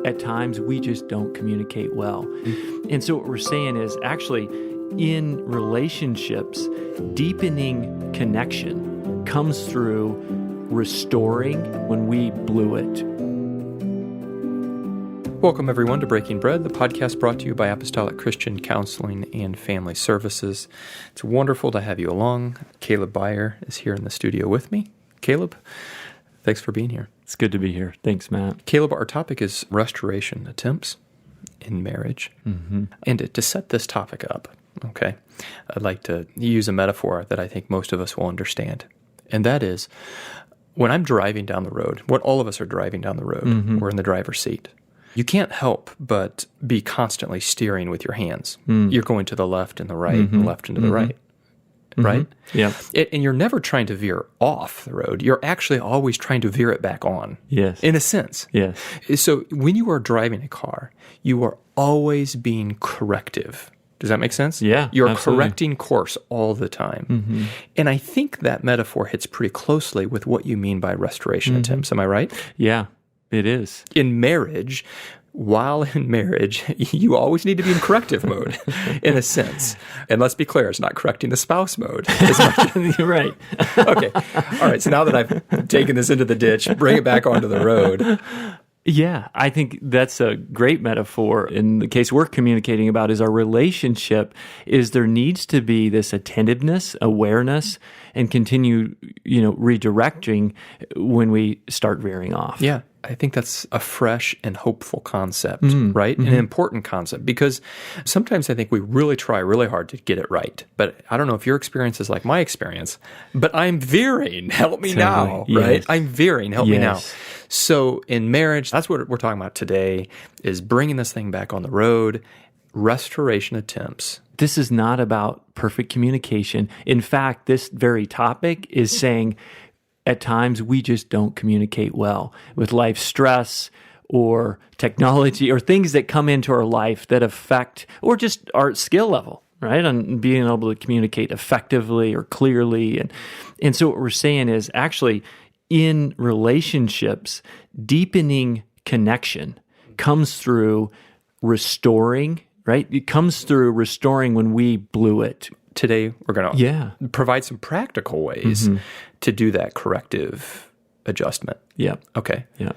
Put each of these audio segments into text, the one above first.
at times we just don't communicate well. And so what we're saying is actually in relationships, deepening connection comes through restoring when we blew it. Welcome, everyone, to Breaking Bread, the podcast brought to you by Apostolic Christian Counseling and Family Services. It's wonderful to have you along. Kaleb Beyer is here in the studio with me. Kaleb, thanks for being here. It's good to be here. Thanks, Matt. Kaleb, our topic is restoration attempts in marriage. Mm-hmm. And to set this topic up, okay, I'd like to use a metaphor that I think most of us will understand. And that is, when I'm driving down the road, what all of us are driving down the road, we're in the driver's seat. You can't help but be constantly steering with your hands. You're going to the left and the right, and left and to the right, right? Yeah. And you're never trying to veer off the road. You're actually always trying to veer it back on. Yes. In a sense. Yes. So when you are driving a car, you are always being corrective. Does that make sense? Yeah, You're absolutely. correcting course all the time. And I think that metaphor hits pretty closely with what you mean by restoration attempts. Am I right? Yeah, it is. In marriage, while in marriage, you always need to be in corrective mode, in a sense. And let's be clear, it's not correcting the spouse mode. You're right. Okay. All right. So now that I've taken this into the ditch, bring it back onto the road. Yeah, I think that's a great metaphor. In the case we're communicating about is our relationship, is there needs to be this attentiveness, awareness, and continue, redirecting when we start veering off. Yeah. I think that's a fresh and hopeful concept, right? An important concept, because sometimes I think we really try really hard to get it right. But I don't know if your experience is like my experience, but I'm veering. Help me now, Yes. right? I'm veering. Help me now. Yes. So in marriage, that's what we're talking about today, is bringing this thing back on the road, restoration attempts. This is not about perfect communication. In fact, this very topic is saying at times we just don't communicate well with life stress or technology or things that come into our life that affect, or just our skill level, right? On being able to communicate effectively or clearly. And so what we're saying is actually in relationships, deepening connection comes through restoring, right? It comes through restoring when we blew it. Today, we're going to provide some practical ways to do that corrective adjustment. Yeah. Okay. Yeah.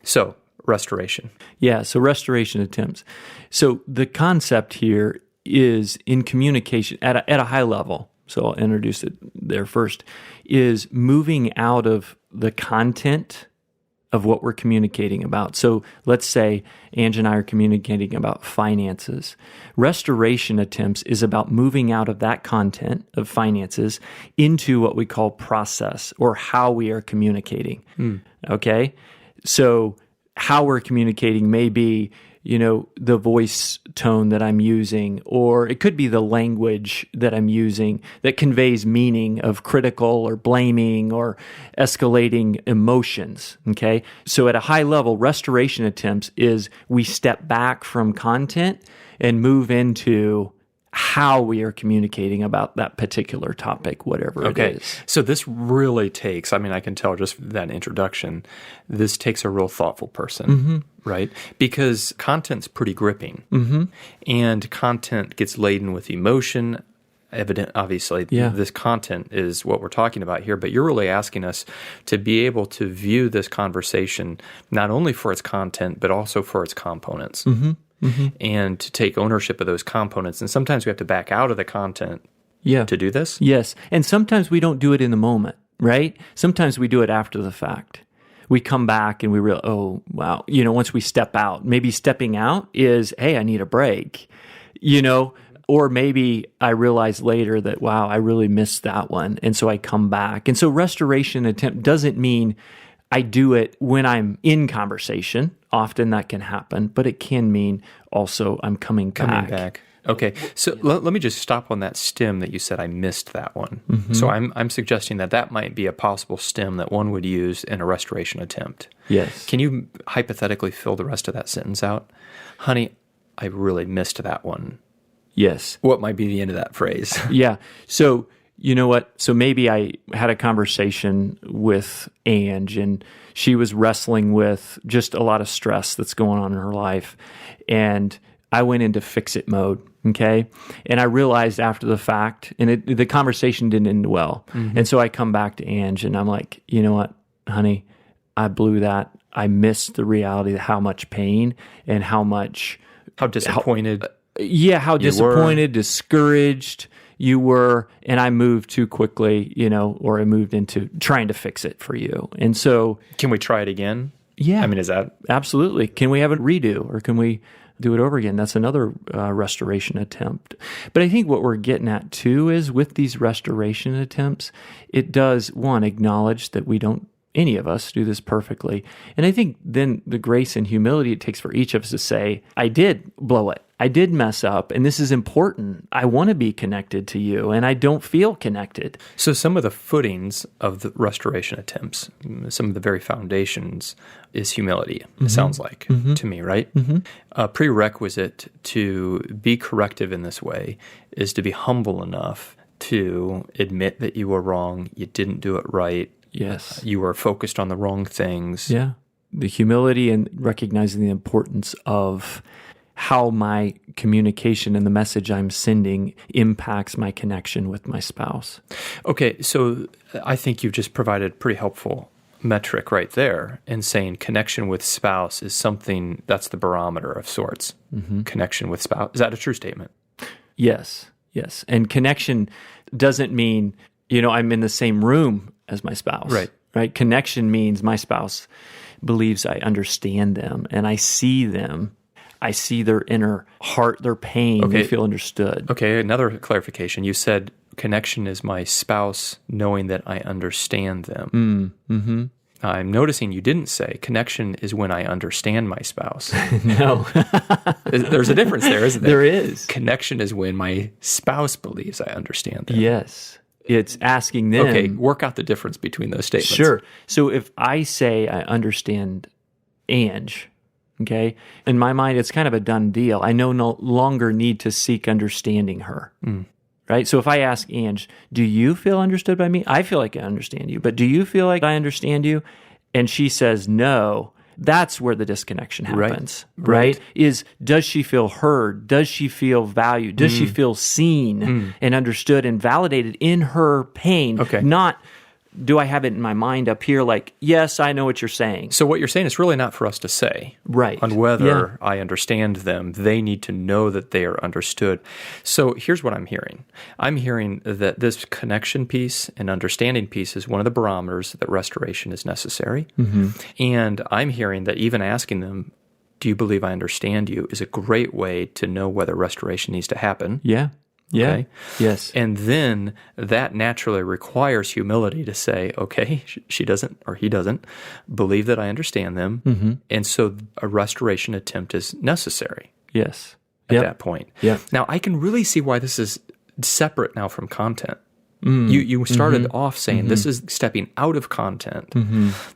So, restoration. Yeah, so restoration attempts. So the concept here is in communication at a high level, so I'll introduce it there first, is moving out of the content of what we're communicating about. So let's say Ange and I are communicating about finances. Restoration attempts is about moving out of that content of finances into what we call process, or how we are communicating. Okay? So how we're communicating may be, the voice tone that I'm using, or it could be the language that I'm using that conveys meaning of critical or blaming or escalating emotions, okay? So at a high level, restoration attempts is we step back from content and move into how we are communicating about that particular topic, whatever it is. So this really takes, I can tell just from that introduction, this takes a real thoughtful person, right? Because content's pretty gripping, and content gets laden with emotion. Obviously, this content is what we're talking about here, but you're really asking us to be able to view this conversation not only for its content, but also for its components. And to take ownership of those components. And sometimes we have to back out of the content to do this. Yes. And sometimes we don't do it in the moment, right? Sometimes we do it after the fact. We come back and we realize, oh, wow. Once we step out, maybe stepping out is, hey, I need a break, or maybe I realize later that, wow, I really missed that one. And so I come back. And so restoration attempt doesn't mean I do it when I'm in conversation. Often that can happen, but it can mean also I'm coming back. Okay, so let me just stop on that stem that you said I missed that one. So I'm suggesting that might be a possible stem that one would use in a restoration attempt. Yes. Can you hypothetically fill the rest of that sentence out? Honey, I really missed that one. Yes. What might be the end of that phrase? Yeah. So you know what? So maybe I had a conversation with Ange, and she was wrestling with just a lot of stress that's going on in her life. And I went into fix-it mode, okay? And I realized after the fact, and the conversation didn't end well. And so I come back to Ange, and I'm like, you know what, honey? I blew that. I missed the reality of how much pain and how disappointed. How disappointed, discouraged you were, and I moved too quickly, or I moved into trying to fix it for you. And so, can we try it again? Yeah. I mean, is that... Absolutely. Can we have a redo, or can we do it over again? That's another restoration attempt. But I think what we're getting at too is with these restoration attempts, it does, one, acknowledge that any of us do this perfectly. And I think then the grace and humility it takes for each of us to say, I did blow it. I did mess up, and this is important. I want to be connected to you, and I don't feel connected. So some of the footings of the restoration attempts, some of the very foundations is humility, it sounds like to me, right? A prerequisite to be corrective in this way is to be humble enough to admit that you were wrong, you didn't do it right, yes, you were focused on the wrong things. Yeah, the humility and recognizing the importance of how my communication and the message I'm sending impacts my connection with my spouse. Okay, so I think you've just provided a pretty helpful metric right there in saying connection with spouse is something that's the barometer of sorts. Connection with spouse. Is that a true statement? Yes. And connection doesn't mean, I'm in the same room as my spouse. Right? Connection means my spouse believes I understand them and I see them. I see their inner heart, their pain. Okay. They feel understood. Okay, another clarification. You said connection is my spouse knowing that I understand them. I'm noticing you didn't say connection is when I understand my spouse. No. There's a difference there, isn't there? There is. Connection is when my spouse believes I understand them. Yes. It's asking them. Okay, work out the difference between those statements. Sure. So if I say I understand Ange, okay, in my mind, it's kind of a done deal. I no longer need to seek understanding her. Right? So if I ask Ange, do you feel understood by me? I feel like I understand you, but do you feel like I understand you? And she says no. That's where the disconnection happens, right? Does she feel heard? Does she feel valued? Does she feel seen and understood and validated in her pain? Okay. Not, do I have it in my mind up here like, yes, I know what you're saying. So what you're saying is really not for us to say. Right. On whether I understand them. They need to know that they are understood. So here's what I'm hearing. I'm hearing that this connection piece and understanding piece is one of the barometers that restoration is necessary. And I'm hearing that even asking them, do you believe I understand you, is a great way to know whether restoration needs to happen. Yeah. Okay? Yes. And then that naturally requires humility to say, okay, she doesn't or he doesn't believe that I understand them. And so a restoration attempt is necessary. Yes. At that point. Yeah. Now, I can really see why this is separate now from content. You started off saying this is stepping out of content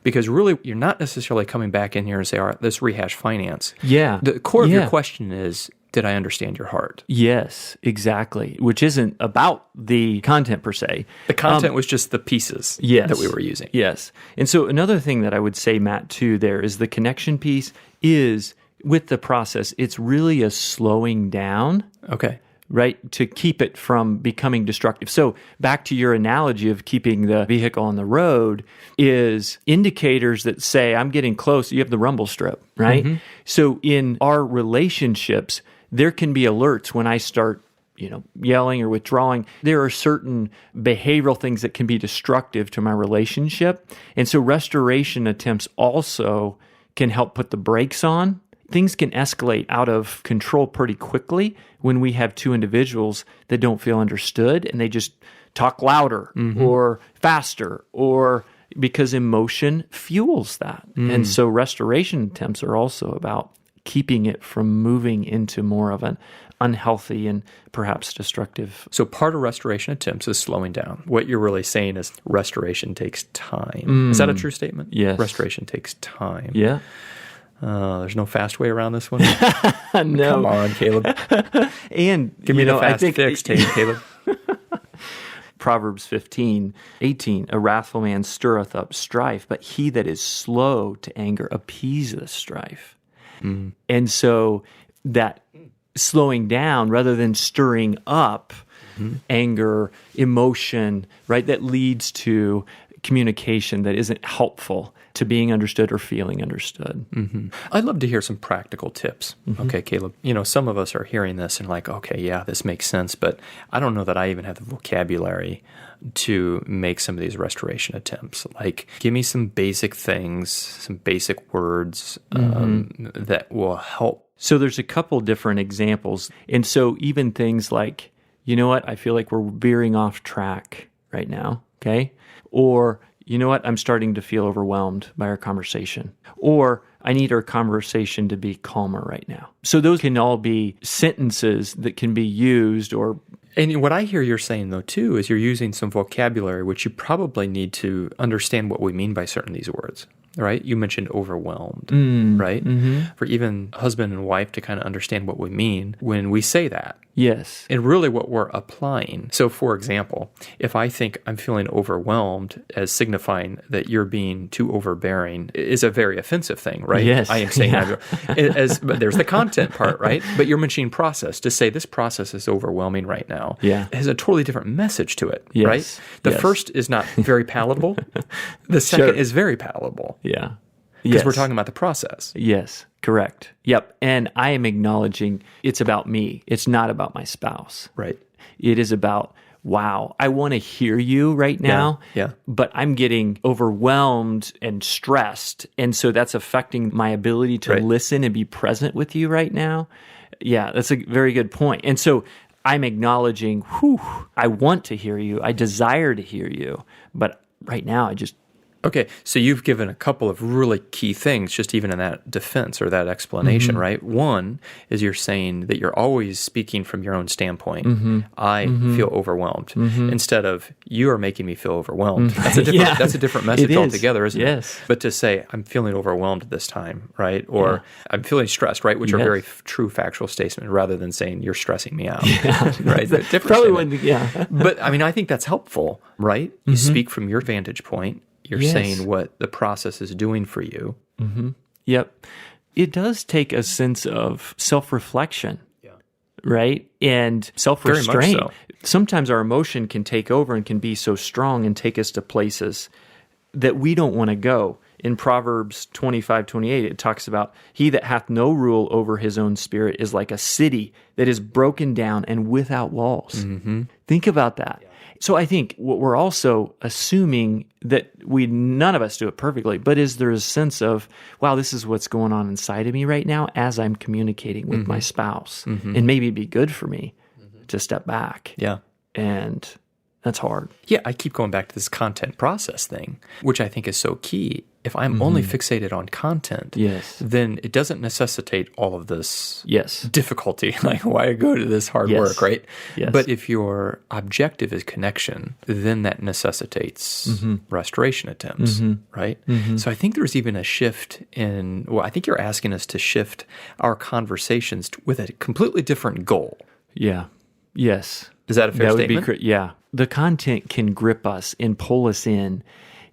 because really you're not necessarily coming back in here and say, all right, let's rehash finance. Yeah. The core of your question is, did I understand your heart? Yes, exactly, which isn't about the content per se. The content was just the pieces that we were using. Yes. And so another thing that I would say, Matt, too, there is the connection piece is with the process, it's really a slowing down. Okay. Right, to keep it from becoming destructive. So back to your analogy of keeping the vehicle on the road is indicators that say, I'm getting close. You have the rumble strip, right? So in our relationships, there can be alerts when I start, yelling or withdrawing. There are certain behavioral things that can be destructive to my relationship. And so restoration attempts also can help put the brakes on. Things can escalate out of control pretty quickly when we have two individuals that don't feel understood and they just talk louder or faster or because emotion fuels that. And so restoration attempts are also about keeping it from moving into more of an unhealthy and perhaps destructive. So part of restoration attempts is slowing down. What you're really saying is restoration takes time. Is that a true statement? Yes. Restoration takes time. Yeah. There's no fast way around this one? No. Come on, Kaleb. And give me the fast fix, Kaleb. Proverbs 15:18, a wrathful man stirreth up strife, but he that is slow to anger appeaseth strife. And so that slowing down rather than stirring up anger, emotion, right, that leads to communication that isn't helpful to being understood or feeling understood. I'd love to hear some practical tips. Okay, Caleb, some of us are hearing this and like, okay, yeah, this makes sense, but I don't know that I even have the vocabulary to make some of these restoration attempts. Like, give me some basic things, some basic words that will help. So there's a couple different examples. And so even things like, you know what, I feel like we're veering off track right now, okay? Or, you know what, I'm starting to feel overwhelmed by our conversation. Or, I need our conversation to be calmer right now. So those can all be sentences that can be used or... And what I hear you're saying, though, too, is you're using some vocabulary, which you probably need to understand what we mean by certain of these words, right? You mentioned overwhelmed, right? For even husband and wife to kind of understand what we mean when we say that. Yes. And really what we're applying. So, for example, if I think I'm feeling overwhelmed as signifying that you're being too overbearing is a very offensive thing, right? Yes. I am saying but there's the content part, right? But you're mentioning process. To say this process is overwhelming right now has a totally different message to it, right? The first is not very palatable. The second is very palatable. Yeah. Because we're talking about the process. Yes, correct. Yep. And I am acknowledging it's about me. It's not about my spouse. Right. It is about, wow, I want to hear you right now, but I'm getting overwhelmed and stressed. And so that's affecting my ability to listen and be present with you right now. Yeah, that's a very good point. And so I'm acknowledging, I want to hear you. I desire to hear you. But right now, I just... Okay, so you've given a couple of really key things just even in that defense or that explanation, right? One is you're saying that you're always speaking from your own standpoint. I feel overwhelmed instead of you are making me feel overwhelmed. That's a different, that's a different message altogether, isn't it? But to say I'm feeling overwhelmed this time, right? Or I'm feeling stressed, right? Which are very true factual statements rather than saying you're stressing me out, right? Probably wouldn't, But I mean, I think that's helpful, right? You speak from your vantage point. You're saying what the process is doing for you. Yep. It does take a sense of self-reflection, right? And self-restraint. Very much so. Sometimes our emotion can take over and can be so strong and take us to places that we don't want to go. In Proverbs 25:28, it talks about, he that hath no rule over his own spirit is like a city that is broken down and without walls. Think about that. So I think what we're also assuming that none of us do it perfectly, but is there a sense of, wow, this is what's going on inside of me right now as I'm communicating with my spouse. And maybe it'd be good for me to step back. Yeah. And that's hard. Yeah, I keep going back to this content process thing, which I think is so key. If I'm only fixated on content, then it doesn't necessitate all of this difficulty, like why go to this hard work, right? But if your objective is connection, then that necessitates restoration attempts, right? So I think there's even a shift in, I think you're asking us to shift our conversations with a completely different goal. Yeah. Yes. Is that a fair statement? Would be the content can grip us and pull us in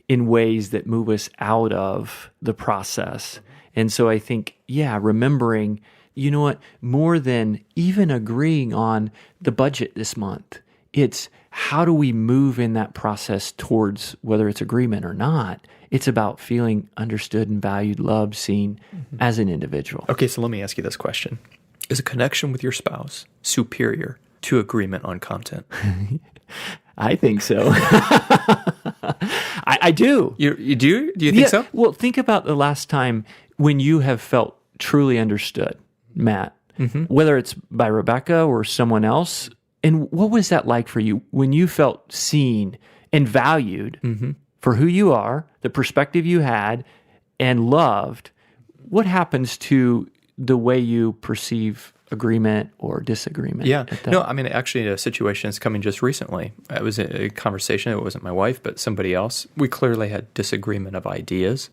ways that move us out of the process. And so I think, remembering, you know what, more than even agreeing on the budget this month, it's how do we move in that process towards whether it's agreement or not. It's about feeling understood and valued, loved, seen as an individual. Okay, so let me ask you this question. Is a connection with your spouse superior to agreement on content? I think so. I do. You do? Do you think so? Well, think about the last time when you have felt truly understood, Matt, whether it's by Rebecca or someone else. And what was that like for you when you felt seen and valued for who you are, the perspective you had, and loved? What happens to the way you perceive agreement or disagreement? No, I mean, actually, a situation is coming just recently. It was a conversation. It wasn't my wife, but somebody else. We clearly had disagreement of ideas,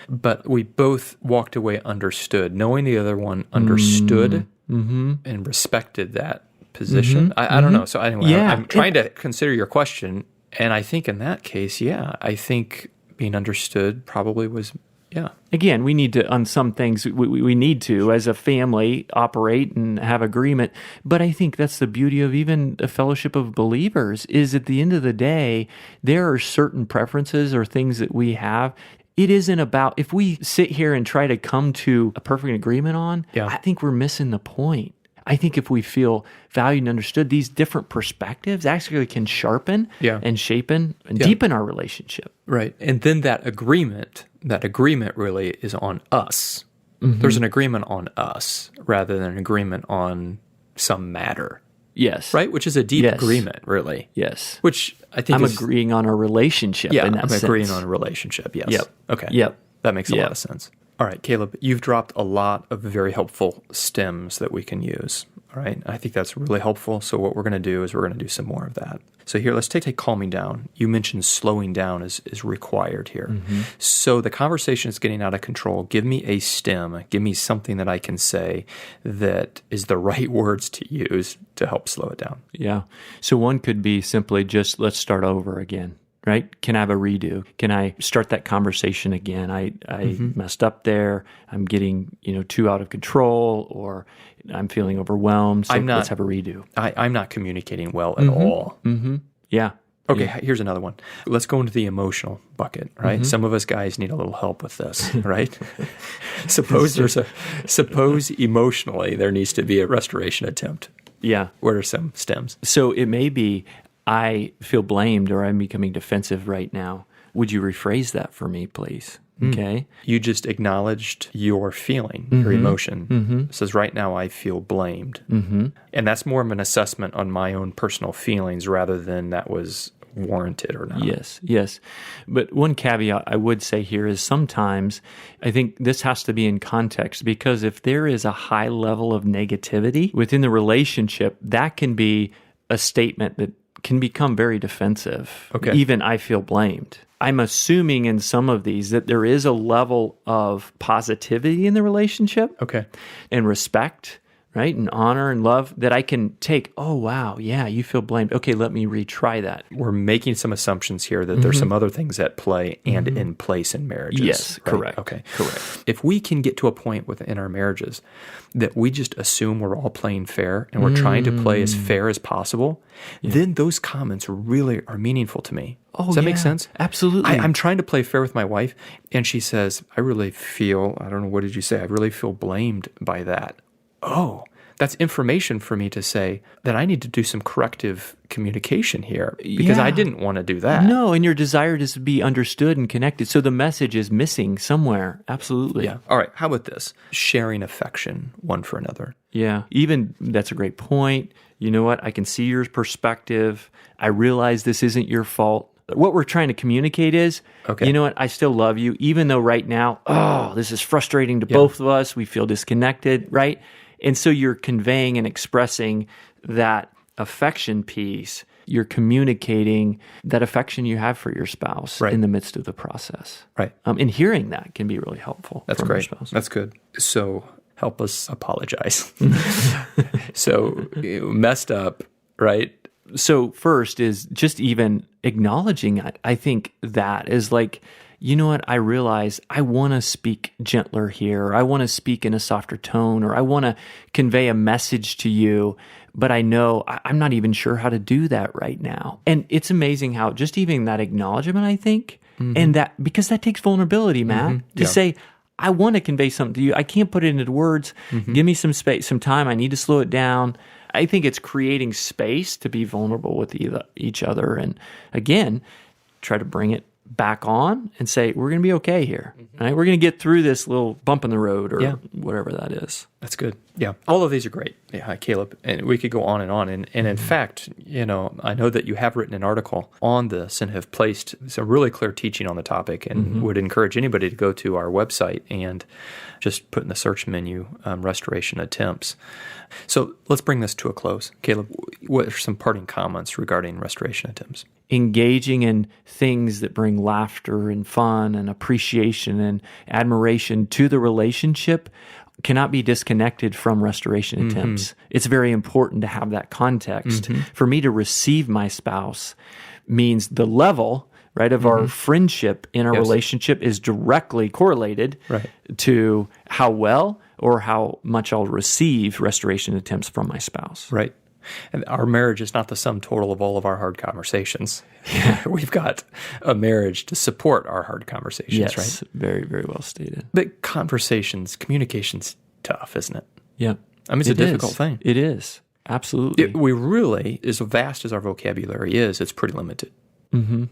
but we both walked away understood, knowing the other one understood and respected that position. I don't know. So anyway, Yeah. I'm trying to consider your question, and I think in that case, I think being understood probably was, Again, we need to, on some things, we need to, as a family, operate and have agreement. But I think that's the beauty of even a fellowship of believers, is at the end of the day, there are certain preferences or things that we have. It isn't about, if we sit here and try to come to a perfect agreement on, I think we're missing the point. I think if we feel valued and understood, these different perspectives actually can sharpen and shapen and deepen our relationship. Right. And then that agreement really is on us. There's an agreement on us rather than an agreement on some matter. Yes. Right? Which is a deep agreement, really. Yes. Which I think I'm agreeing on a relationship in that sense. I'm agreeing on a relationship, yes. Yep. Okay. Yep. That makes a lot of sense. All right, Kaleb, you've dropped a lot of very helpful stems that we can use. All right, I think that's really helpful. So what we're going to do is we're going to do some more of that. So here, let's take calming down. You mentioned slowing down is required here. So the conversation is getting out of control. Give me a stem. Give me something that I can say that is the right words to use to help slow it down. Yeah. So one could be simply just, let's start over again. Right? Can I have a redo? Can I start that conversation again? I messed up there. I'm getting, too out of control, or I'm feeling overwhelmed. So let's have a redo. I'm not communicating well at all. Yeah. Okay, here's another one. Let's go into the emotional bucket, right? Some of us guys need a little help with this, right? Suppose emotionally there needs to be a restoration attempt. Yeah. What are some stems? So it may be, I feel blamed, or I'm becoming defensive right now. Would you rephrase that for me, please? Okay. You just acknowledged your feeling, your emotion. It says, right now I feel blamed. And that's more of an assessment on my own personal feelings rather than that was warranted or not. Yes. But one caveat I would say here is sometimes I think this has to be in context, because if there is a high level of negativity within the relationship, that can be a statement that can become very defensive. Okay. Even I feel blamed. I'm assuming in some of these that there is a level of positivity in the relationship. Okay. And respect, right? And honor and love that I can take, oh, wow, yeah, you feel blamed. Okay, let me retry that. We're making some assumptions here that there's some other things at play and in place in marriages. Yes, right? correct. Okay. Correct. If we can get to a point within our marriages that we just assume we're all playing fair and we're trying to play as fair as possible, then those comments really are meaningful to me. Does that make sense? Absolutely. I'm trying to play fair with my wife, and she says, I really feel blamed by that. Oh, that's information for me to say that I need to do some corrective communication here because I didn't want to do that. No, and your desire is to be understood and connected. So the message is missing somewhere. Absolutely. Yeah. All right. How about this? Sharing affection one for another. Yeah. Even that's a great point. You know what? I can see your perspective. I realize this isn't your fault. What we're trying to communicate is, you know what? I still love you, even though right now, this is frustrating to both of us. We feel disconnected, right? And so you're conveying and expressing that affection piece. You're communicating that affection you have for your spouse in the midst of the process. Right. And hearing that can be really helpful. That's great. That's good. So help us apologize. So messed up, right? So first is just even acknowledging it. I think that is like, you know what, I realize I want to speak gentler here, or I want to speak in a softer tone, or I want to convey a message to you, but I know I'm not even sure how to do that right now. And it's amazing how just even that acknowledgement, I think, and that, because that takes vulnerability, Matt, to say, I want to convey something to you. I can't put it into words. Give me some space, some time. I need to slow it down. I think it's creating space to be vulnerable with each other. And again, try to bring it back on and say, we're going to be okay here. Right? We're going to get through this little bump in the road or whatever that is. That's good. Yeah. All of these are great, Kaleb. And we could go on. And in fact, I know that you have written an article on this and have placed some really clear teaching on the topic, and would encourage anybody to go to our website and just put in the search menu, restoration attempts. So let's bring this to a close. Kaleb, what are some parting comments regarding restoration attempts? Engaging in things that bring laughter and fun and appreciation and admiration to the relationship cannot be disconnected from restoration attempts. It's very important to have that context. For me to receive my spouse means the level, right, of our friendship in our relationship is directly correlated to how well or how much I'll receive restoration attempts from my spouse. Right. And our marriage is not the sum total of all of our hard conversations. We've got a marriage to support our hard conversations, right? Very, very well stated. But communication's tough, isn't it? Yeah. I mean, it's a difficult thing. It is. Absolutely. We really, as vast as our vocabulary is, it's pretty limited.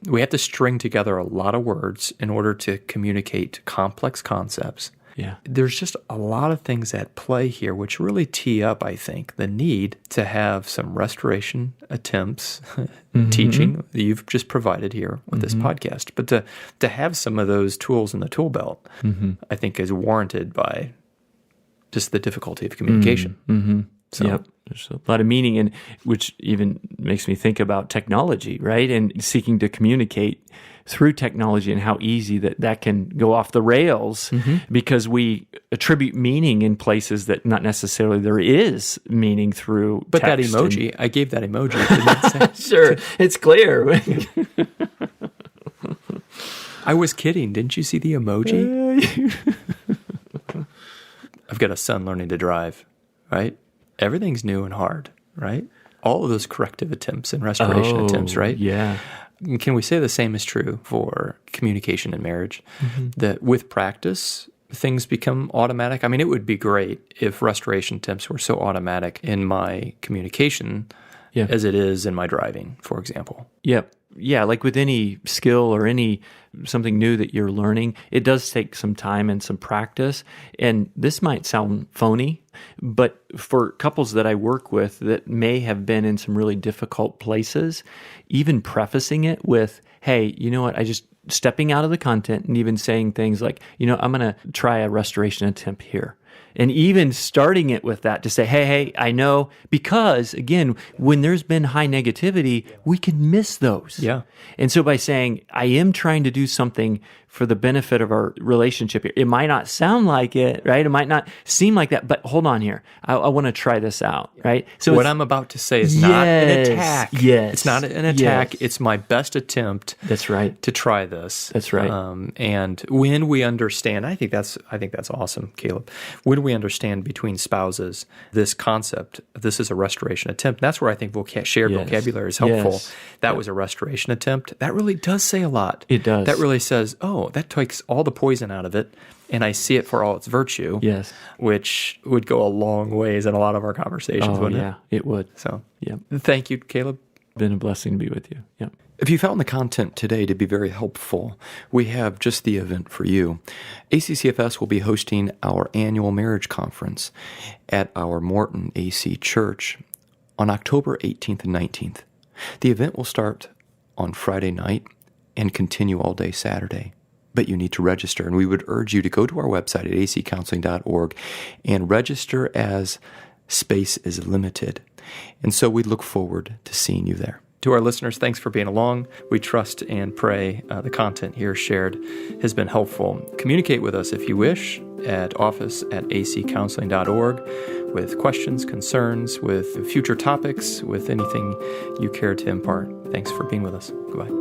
We have to string together a lot of words in order to communicate complex concepts. Yeah. There's just a lot of things at play here which really tee up, I think, the need to have some restoration attempts, teaching that you've just provided here with this podcast. But to have some of those tools in the tool belt, I think is warranted by just the difficulty of communication. So. Yep. There's a lot of meaning in which even makes me think about technology, right? And seeking to communicate through technology and how easy that can go off the rails because we attribute meaning in places that not necessarily there is meaning through But text that emoji, I gave that emoji. Didn't say? Sure, it's clear. I was kidding. Didn't you see the emoji? I've got a son learning to drive, right? Everything's new and hard, right? All of those corrective attempts and restoration attempts, right? Yeah. Can we say the same is true for communication in marriage? That with practice, things become automatic? I mean, it would be great if restoration attempts were so automatic in my communication as it is in my driving, for example. Yep. Yeah, like with any skill or something new that you're learning, it does take some time and some practice. And this might sound phony, but for couples that I work with that may have been in some really difficult places, even prefacing it with, hey, you know what, I just stepping out of the content and even saying things like, I'm going to try a restoration attempt here. And even starting it with that to say, hey, I know, because again, when there's been high negativity, we can miss those. Yeah. And so by saying, I am trying to do something for the benefit of our relationship here, it might not sound like it, right? It might not seem like that, but hold on here. I want to try this out, right? So what I'm about to say is not an attack. Yes. It's not an attack. Yes. It's my best attempt. That's right. To try this. That's right. And when we understand, I think that's awesome, Caleb. When we understand between spouses this concept, this is a restoration attempt. That's where I think shared vocabulary is helpful. Yes. That was a restoration attempt. That really does say a lot. It does. That really says, that takes all the poison out of it, and I see it for all its virtue. Yes. Which would go a long ways in a lot of our conversations, wouldn't it? Yeah, it would. So, yeah. Thank you, Caleb. Been a blessing to be with you. Yeah. If you found the content today to be very helpful, we have just the event for you. ACCFS will be hosting our annual marriage conference at our Morton AC Church on October 18th and 19th. The event will start on Friday night and continue all day Saturday. But you need to register, and we would urge you to go to our website at accounseling.org and register as space is limited. And so we look forward to seeing you there. To our listeners, thanks for being along. We trust and pray the content here shared has been helpful. Communicate with us if you wish at office@accounseling.org with questions, concerns, with future topics, with anything you care to impart. Thanks for being with us. Goodbye.